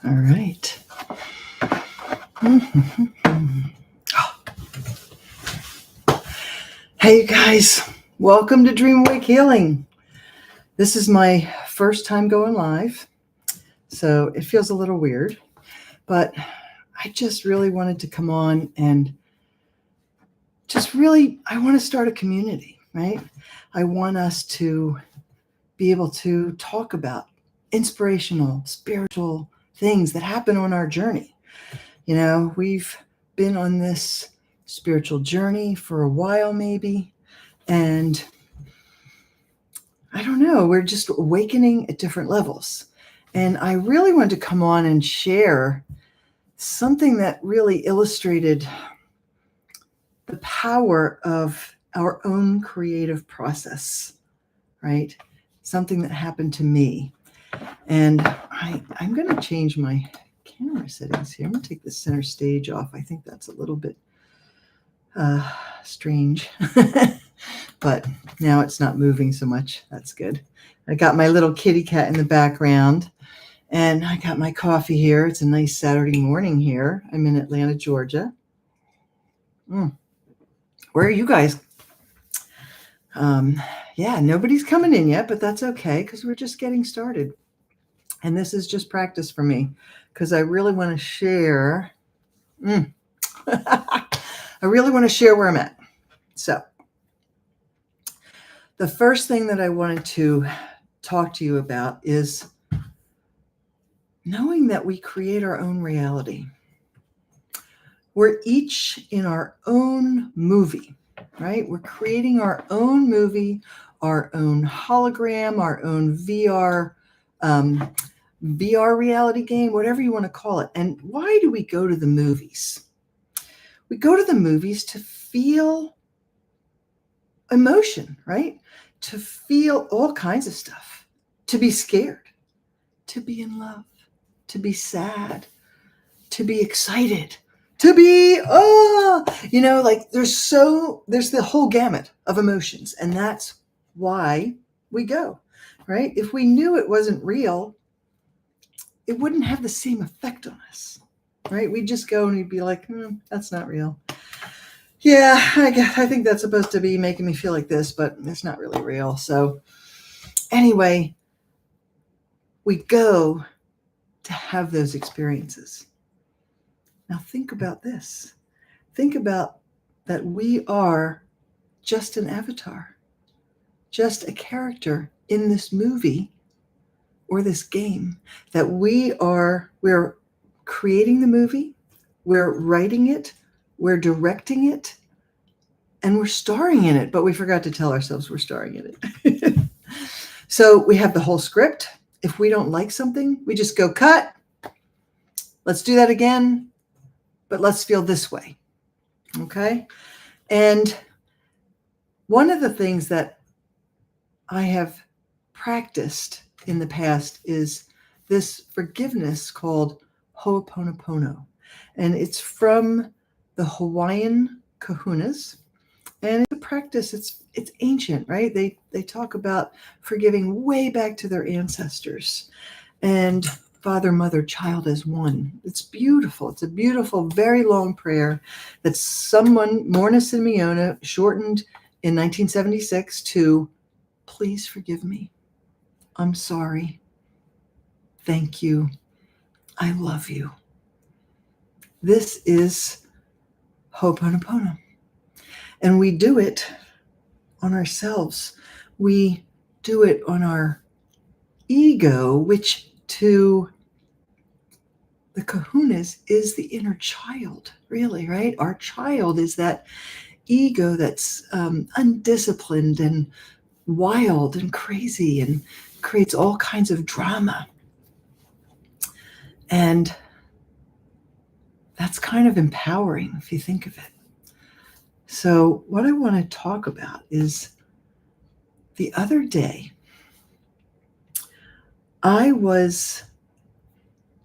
All right. Hey, you guys. Welcome to Dream Awake Healing. This is my first time going live, so it feels a little weird, but I just really wanted to come on and I want to start a community, right? I want us to be able to talk about inspirational, spiritual things that happen on our journey. You know, we've been on this spiritual journey for a while, maybe, and I don't know, we're just awakening at different levels. And I really wanted to come on and share something that really illustrated the power of our own creative process, right? Something that happened to me. And I'm going to change my camera settings here. I'm going to take the center stage off. I think that's a little bit strange. But now it's not moving so much. That's good. I got my little kitty cat in the background, and I got my coffee here. It's a nice Saturday morning here. I'm in Atlanta, Georgia. Where are you guys? Yeah, nobody's coming in yet, but that's okay because we're just getting started. And this is just practice for me because I really want to share. I really want to share where I'm at. So the first thing that I wanted to talk to you about is knowing that we create our own reality. We're each in our own movie, right? We're creating our own movie, our own hologram, our own VR reality game, whatever you want to call it. And why do we go to the movies? We go to the movies to feel emotion, right? To feel all kinds of stuff, to be scared, to be in love, to be sad, to be excited, to be, like there's the whole gamut of emotions. And that's why we go, right? If we knew it wasn't real, it wouldn't have the same effect on us, right? We'd just go and we'd be like, that's not real. Yeah, I think that's supposed to be making me feel like this, but it's not really real. So anyway, we go to have those experiences. Now think about this. Think about that we are just an avatar, just a character in this movie or this game, that we're creating the movie, we're writing it, we're directing it, and we're starring in it, but we forgot to tell ourselves we're starring in it. So we have the whole script. If we don't like something, we just go, cut. Let's do that again, but let's feel this way. Okay? And one of the things that I have practiced in the past is this forgiveness called Ho'oponopono. And it's from the Hawaiian kahunas. And it's a practice, it's ancient, right? They talk about forgiving way back to their ancestors. And Father, Mother, Child as one. It's beautiful. It's a beautiful, very long prayer that someone, Morna Simeona, shortened in 1976 to, please forgive me. I'm sorry. Thank you. I love you. This is Ho'oponopono. And we do it on ourselves. We do it on our ego, which to the kahunas is the inner child, really, right? Our child is that ego that's undisciplined and wild and crazy and creates all kinds of drama. And that's kind of empowering if you think of it. So what I want to talk about is the other day, I was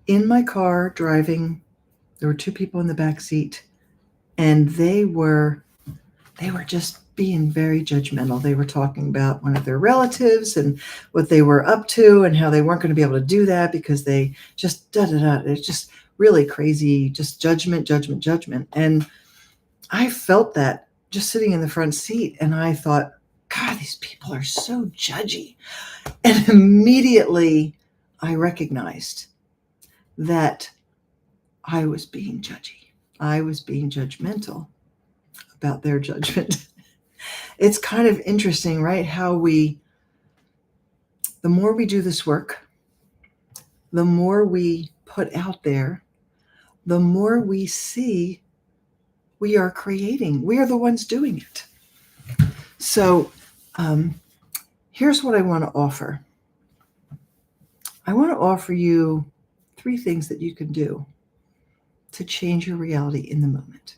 in my car driving. There were two people in the back seat, and they were just being very judgmental. They were talking about one of their relatives and what they were up to and how they weren't going to be able to do that because they just da-da-da. It's just really crazy, just judgment, judgment, judgment. And I felt that just sitting in the front seat, and I thought, God, these people are so judgy. And immediately I recognized that I was being judgy. I was being judgmental about their judgment. It's kind of interesting, right? How the more we do this work, the more we put out there, the more we see we are creating. We are the ones doing it. So here's what I want to offer. I want to offer you 3 things that you can do to change your reality in the moment.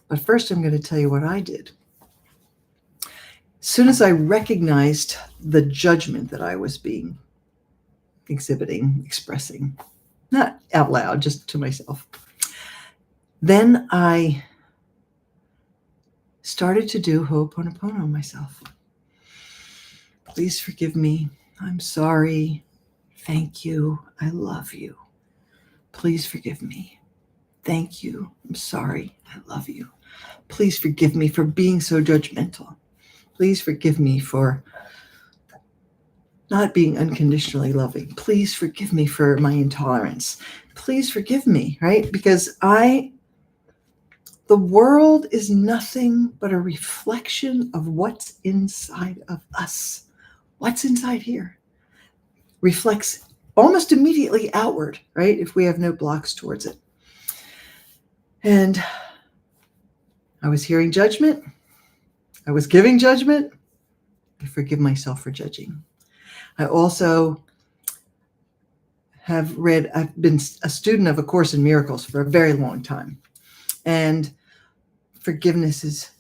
But first, I'm going to tell you what I did. As soon as I recognized the judgment that I was expressing, not out loud, just to myself, then I started to do Ho'oponopono myself. Please forgive me. I'm sorry. Thank you. I love you. Please forgive me. Thank you. I'm sorry. I love you. Please forgive me for being so judgmental. Please forgive me for not being unconditionally loving. Please forgive me for my intolerance. Please forgive me, right? Because the world is nothing but a reflection of what's inside of us. What's inside here reflects almost immediately outward, right? If we have no blocks towards it. And I was hearing judgment. I was giving judgment. I forgive myself for judging. I also I've been a student of A Course in Miracles for a very long time. And forgiveness is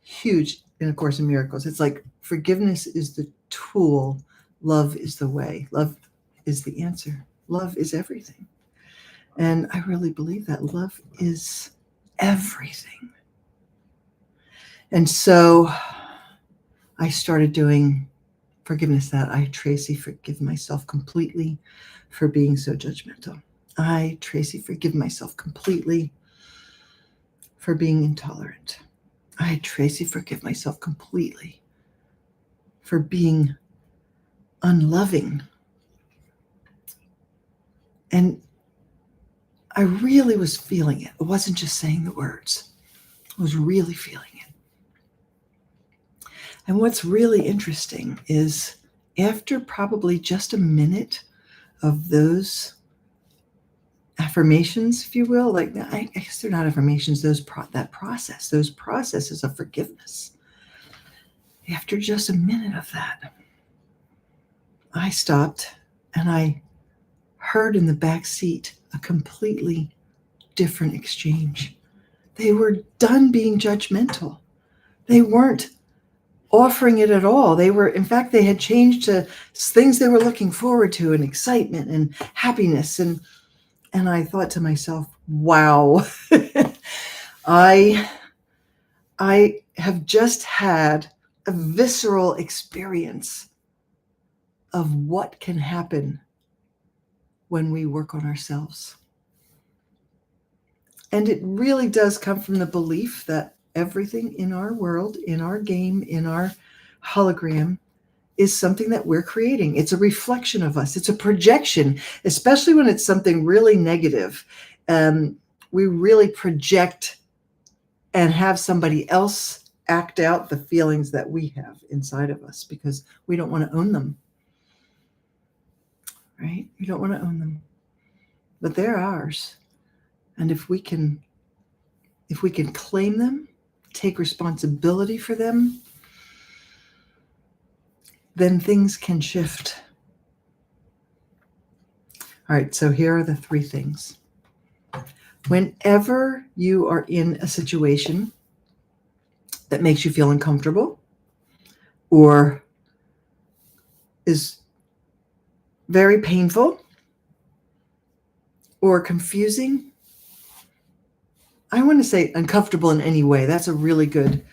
huge in A Course in Miracles. It's like forgiveness is the tool. Love is the way. Love is the answer. Love is everything. And I really believe that love is everything. And so I started doing forgiveness that I, Tracy, forgive myself completely for being so judgmental. I, Tracy, forgive myself completely for being intolerant. I, Tracy, forgive myself completely for being unloving. And I really was feeling it. I wasn't just saying the words. I was really feeling it. And what's really interesting is after probably just a minute of those affirmations, if you will, like I guess they're not affirmations, those processes of forgiveness. After just a minute of that, I stopped and I heard in the back seat a completely different exchange. They were done being judgmental. They weren't offering it at all. They were, in fact, they had changed to things they were looking forward to and excitement and happiness. And I thought to myself, wow, I have just had a visceral experience of what can happen when we work on ourselves. And it really does come from the belief that everything in our world, in our game, in our hologram is something that we're creating. It's a reflection of us. It's a projection, especially when it's something really negative. We really project and have somebody else act out the feelings that we have inside of us because we don't want to own them. Right? We don't want to own them. But they're ours. And if we can claim them, take responsibility for them, then things can shift. All right, so here are the 3 things. Whenever you are in a situation that makes you feel uncomfortable or is very painful or confusing, I want to say uncomfortable in any way. That's a really good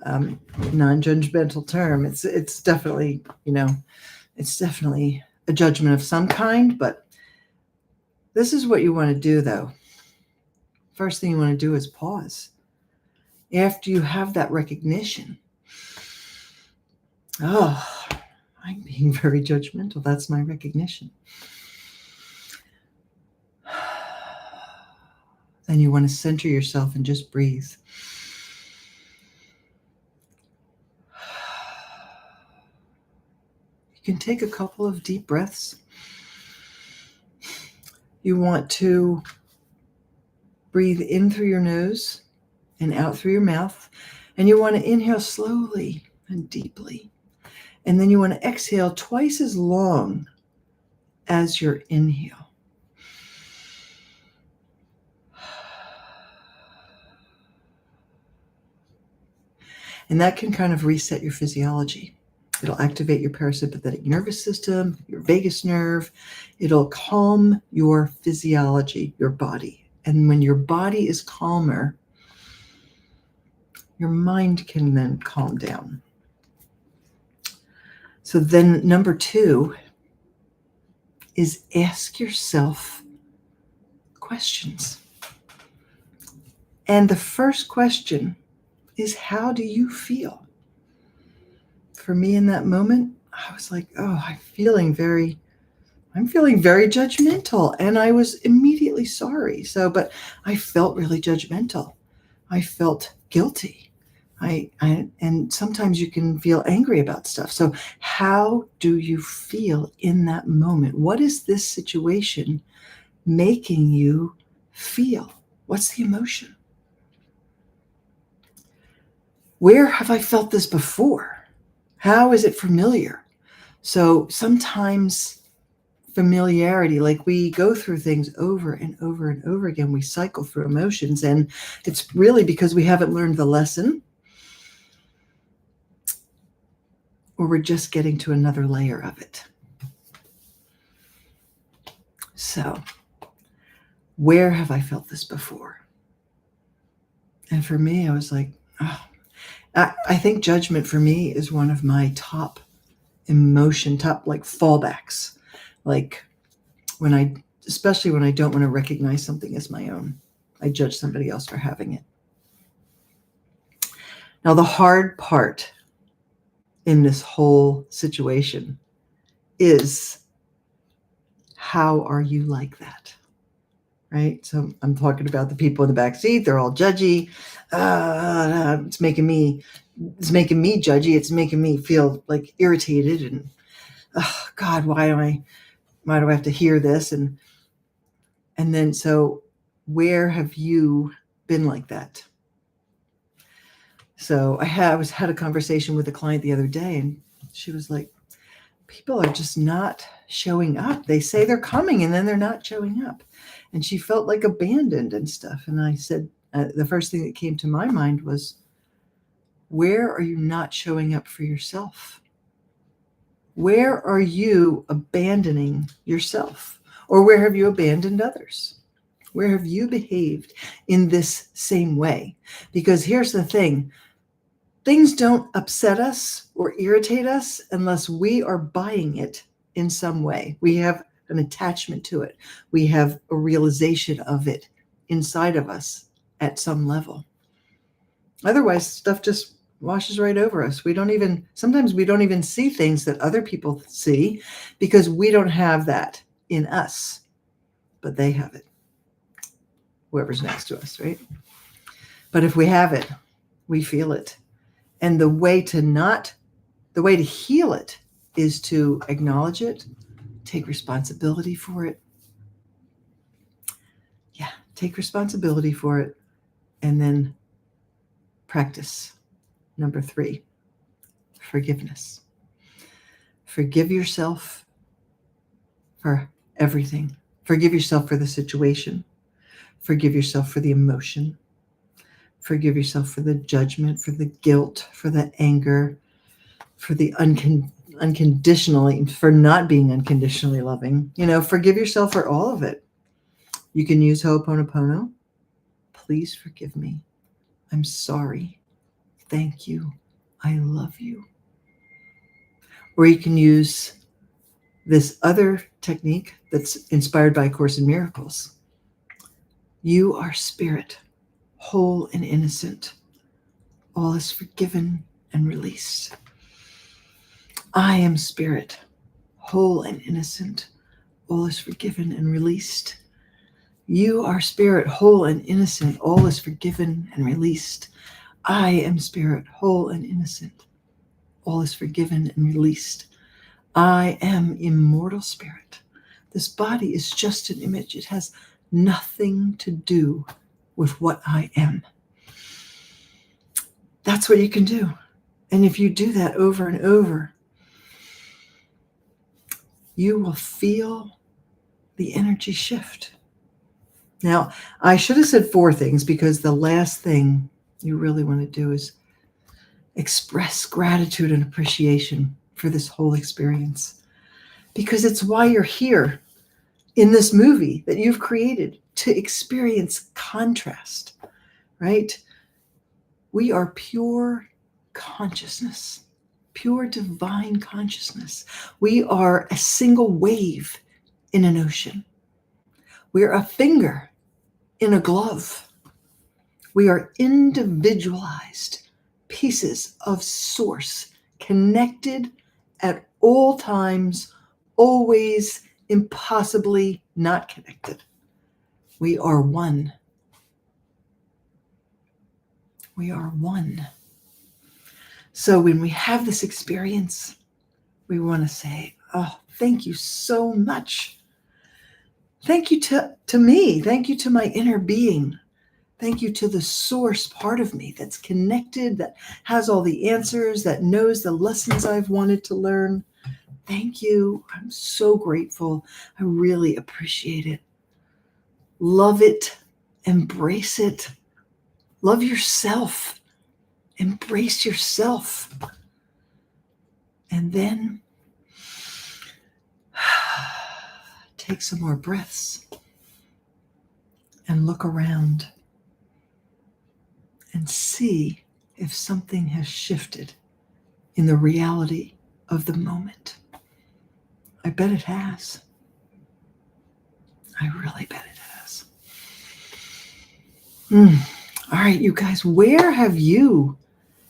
non-judgmental term. It's definitely, it's definitely a judgment of some kind, but this is what you want to do, though. First thing you want to do is pause. After you have that recognition, oh, I'm being very judgmental. That's my recognition. Then you want to center yourself and just breathe. You can take a couple of deep breaths. You want to breathe in through your nose and out through your mouth. And you want to inhale slowly and deeply. And then you want to exhale twice as long as your inhale. And that can kind of reset your physiology. It'll activate your parasympathetic nervous system, your vagus nerve. It'll calm your physiology, your body. And when your body is calmer, your mind can then calm down. So then number 2 is ask yourself questions. And the first question is, how do you feel? For me in that moment, I was like, oh, I'm feeling very judgmental. And I was immediately sorry. But I felt really judgmental. I felt guilty. And sometimes you can feel angry about stuff. So how do you feel in that moment? What is this situation making you feel? What's the emotion? Where have I felt this before? How is it familiar? So sometimes familiarity, like we go through things over and over and over again, we cycle through emotions, and it's really because we haven't learned the lesson, or we're just getting to another layer of it. So, where have I felt this before? And for me, I was like, oh, I think judgment for me is one of my top fallbacks. Like especially when I don't want to recognize something as my own, I judge somebody else for having it. Now, the hard part in this whole situation is, how are you like that? Right? So I'm talking about the people in the back seat. They're all judgy. It's making me judgy. It's making me feel like irritated. And oh God, why do I have to hear this? And then, so where have you been like that? So I had a conversation with a client the other day, and she was like, people are just not showing up. They say they're coming and then they're not showing up. And she felt like abandoned and stuff. And I said, the first thing that came to my mind was, where are you not showing up for yourself? Where are you abandoning yourself? Or where have you abandoned others? Where have you behaved in this same way? Because here's the thing. Things don't upset us or irritate us unless we are buying it in some way. We have an attachment to it. We have a realization of it inside of us at some level. Otherwise, stuff just washes right over us. Sometimes we don't even see things that other people see because we don't have that in us, but they have it. Whoever's next to us, right? But if we have it, we feel it. And the way to heal it is to acknowledge it, take responsibility for it. Yeah, take responsibility for it, and then practice. Number 3, forgiveness. Forgive yourself for everything. Forgive yourself for the situation. Forgive yourself for the emotion. Forgive yourself for the judgment, for the guilt, for the anger, for the unconditionally, for not being unconditionally loving. Forgive yourself for all of it. You can use Ho'oponopono. Please forgive me. I'm sorry. Thank you. I love you. Or you can use this other technique that's inspired by A Course in Miracles. You are spirit, whole and innocent. All is forgiven and released. I am spirit, whole and innocent. All is forgiven and released. You are spirit, whole and innocent. All is forgiven and released. I am spirit, whole and innocent. All is forgiven and released. I am immortal spirit. This body is just an image. It has nothing to do with what I am. That's what you can do. And if you do that over and over, you will feel the energy shift. Now, I should have said 4 things, because the last thing you really want to do is express gratitude and appreciation for this whole experience, because it's why you're here in this movie that you've created, to experience contrast, right? We are pure consciousness, pure divine consciousness. We are a single wave in an ocean. We are a finger in a glove. We are individualized pieces of source, connected at all times, always, impossibly not connected. We are one. We are one. So when we have this experience, we want to say, oh, thank you so much. Thank you to me. Thank you to my inner being. Thank you to the source part of me that's connected, that has all the answers, that knows the lessons I've wanted to learn. Thank you. I'm so grateful. I really appreciate it. Love it. Embrace it. Love yourself. Embrace yourself. And then take some more breaths and look around and see if something has shifted in the reality of the moment. I bet it has. I really bet it has. All right, you guys, where have you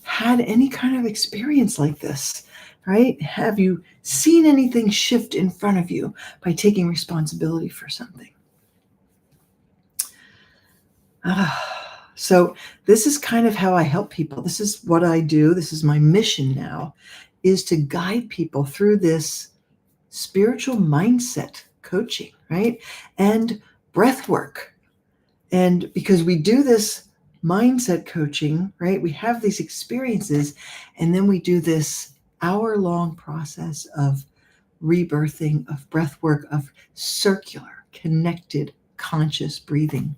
had any kind of experience like this, right? Have you seen anything shift in front of you by taking responsibility for something? So this is kind of how I help people. This is what I do. This is my mission now, is to guide people through this spiritual mindset coaching, right? And breath work. And because we do this mindset coaching, right? We have these experiences, and then we do this hour-long process of rebirthing, of breath work, of circular, connected, conscious breathing.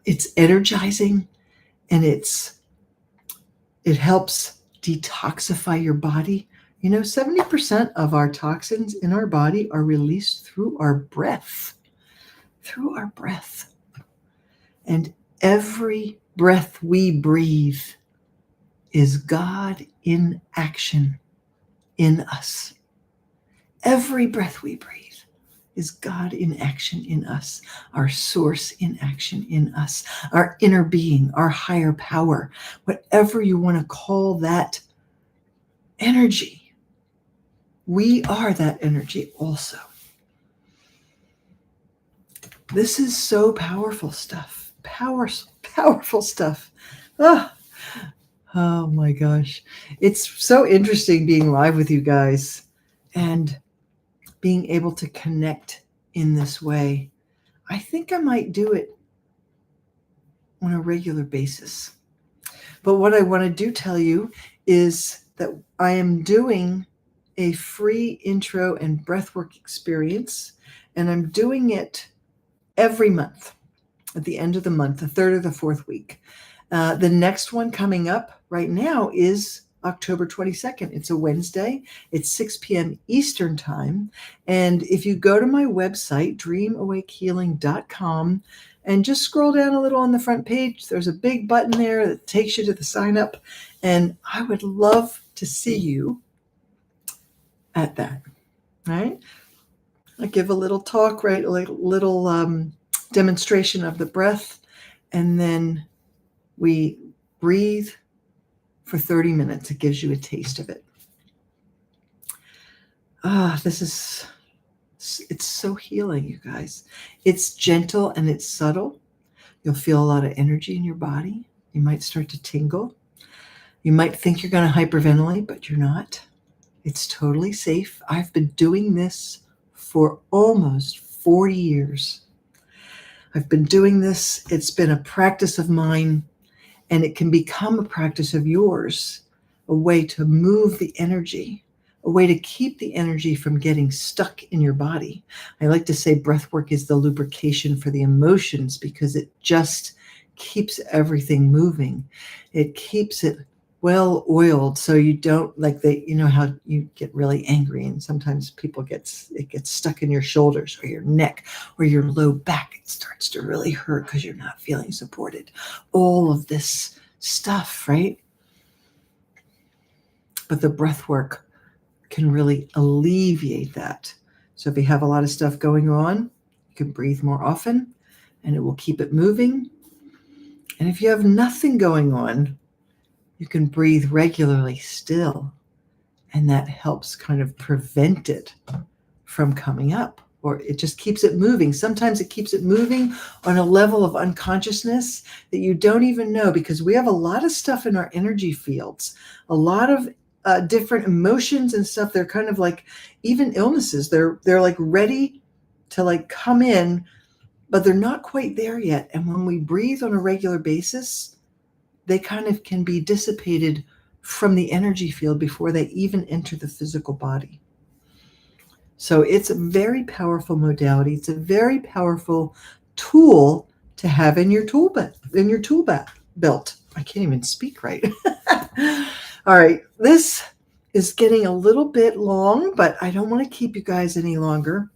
It's energizing, and it helps detoxify your body. 70% of our toxins in our body are released through our breath. Through our breath. And every breath we breathe is God in action in us. Every breath we breathe is God in action in us, our source in action in us, our inner being, our higher power, whatever you want to call that energy. We are that energy also. This is so powerful stuff. Powerful stuff. Oh my gosh. It's so interesting being live with you guys and being able to connect in this way. I think I might do it on a regular basis. But what I want to tell you is that I am doing a free intro and breathwork experience, and I'm doing it every month at the end of the month, the third or the fourth week. The next one coming up right now is October 22nd. It's a Wednesday. It's 6 p.m. Eastern time. And if you go to my website, dreamawakehealing.com, And just scroll down a little on the front page. There's a big button there that takes you to the sign up. And I would love to see you at that, right? I give a little talk, right? A little demonstration of the breath. And then we breathe for 30 minutes. It gives you a taste of it. It's so healing, you guys. It's gentle and it's subtle. You'll feel a lot of energy in your body. You might start to tingle. You might think you're going to hyperventilate, but you're not. It's totally safe. I've been doing this for almost 40 years. I've been doing this. It's been a practice of mine, and it can become a practice of yours, a way to move the energy, a way to keep the energy from getting stuck in your body. I like to say breath work is the lubrication for the emotions because it just keeps everything moving. It keeps it well oiled so you don't how you get really angry and sometimes it gets stuck in your shoulders or your neck or your low back. It starts to really hurt because you're not feeling supported. All of this stuff, right? But the breath work can really alleviate that. So if you have a lot of stuff going on, you can breathe more often and it will keep it moving. And if you have nothing going on, you can breathe regularly still. And that helps kind of prevent it from coming up, or it just keeps it moving. Sometimes it keeps it moving on a level of unconsciousness that you don't even know, because we have a lot of stuff in our energy fields, a lot of different emotions and stuff. They're kind of like even illnesses. They're like ready to like come in, but they're not quite there yet. And when we breathe on a regular basis, they kind of can be dissipated from the energy field before they even enter the physical body. So it's a very powerful modality. It's a very powerful tool to have in your tool belt. I can't even speak right. All right, this is getting a little bit long, but I don't want to keep you guys any longer.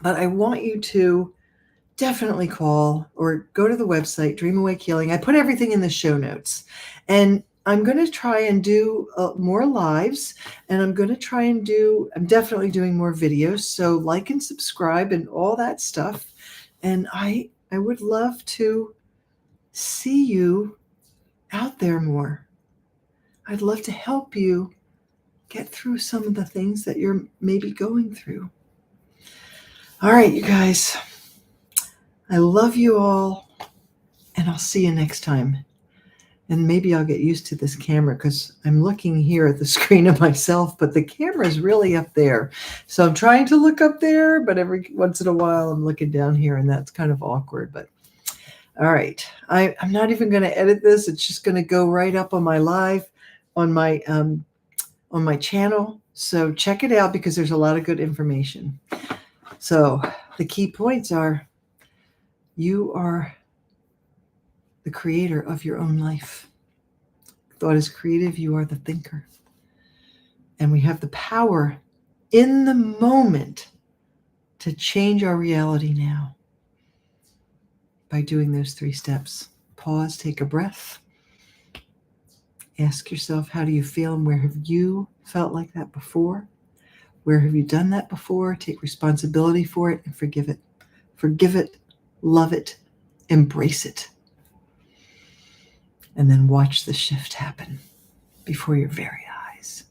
But I want you to definitely call or go to the website, Dream Awake Healing. I put everything in the show notes. And I'm going to try and do more lives, and I'm definitely doing more videos. So like and subscribe and all that stuff. And I would love to see you out there more. I'd love to help you get through some of the things that you're maybe going through. All right, you guys. I love you all, and I'll see you next time. And maybe I'll get used to this camera because I'm looking here at the screen of myself, but the camera is really up there. So I'm trying to look up there, but every once in a while I'm looking down here, and that's kind of awkward. But all right, I'm not even going to edit this. It's just going to go right up on my live, on my channel. So check it out because there's a lot of good information. So the key points are: you are the creator of your own life. Thought is creative. You are the thinker. And we have the power in the moment to change our reality now by doing those 3 steps. Pause, take a breath. Ask yourself, how do you feel and where have you felt like that before? Where have you done that before? Take responsibility for it and forgive it. Forgive it, love it, embrace it. And then watch the shift happen before your very eyes.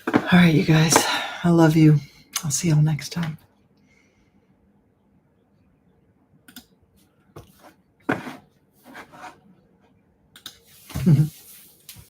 All right, you guys, I love you. I'll see y'all next time.